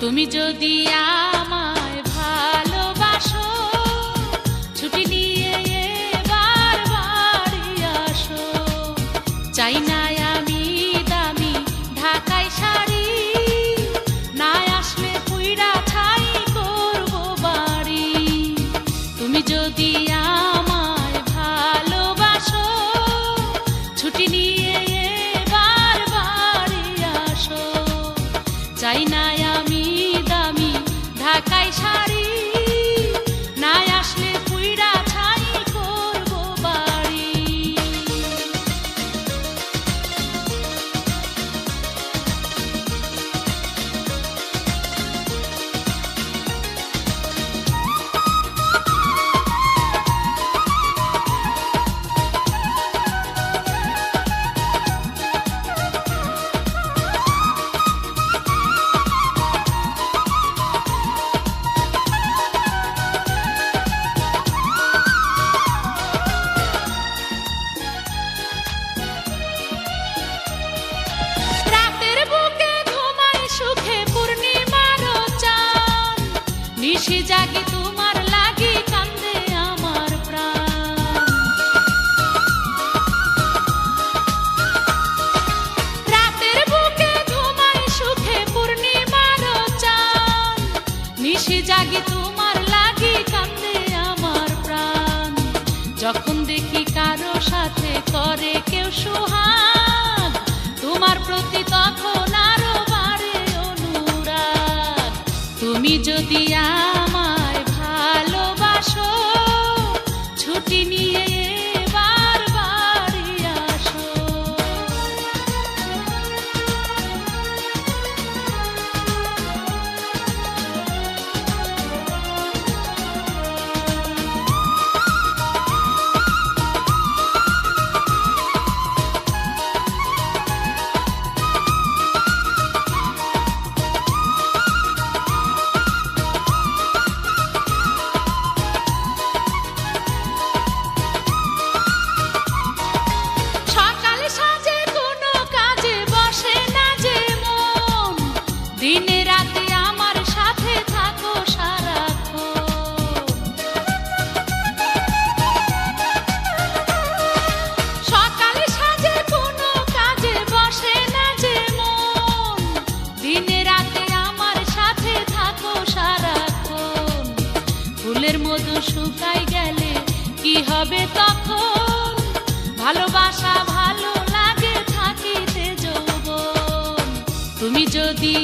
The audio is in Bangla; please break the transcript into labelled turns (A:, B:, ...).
A: তুমি যদি আমায় ভালোবাসো, ছুটি নিয়ে এবার বাড়ি আসো। চাই না আমি দামি ঢাকাই শাড়ি, না আসলে পুইরা ছাই করব বাড়ি। তুমি যদি আমায় ভালোবাসো, ছুটি নিয়ে এবার বাড়ি আসো। চাই না আমি দামি ঢাকাই শাড়ি, না আসলে পুইরা ছাই করব বাড়ি। নিশি জাগি তোমার লাগি, কান্দে আমার প্রাণ। রাতের বুকে ঘুমাই সুখে পূর্ণিমার চাঁদ, নিশি জাগি তোমার লাগি, কান্দে আমার প্রাণ। যখন দেখি কারো সাথে করে কেউ সোহাগ, তোমার প্রতি তখন আরো বাড়ে অনুরাগ। তুমি যদি আমায় ভালোবাসো, ছুটি নিয়ে এবার বাড়ি আসো। দিনে রাতে আমার সাথে থাকো সারাক্ষণ। সকালে সাজে কোনো কাজে বসে না যে মন, দিনে রাতে আমার সাথে থাকো সারাক্ষণ। ফুলের মধু শুকাই গেলে কি হবে তখন, ভালোবাসা ভালো লাগে থাকিতে যৌবন। তুমি যদি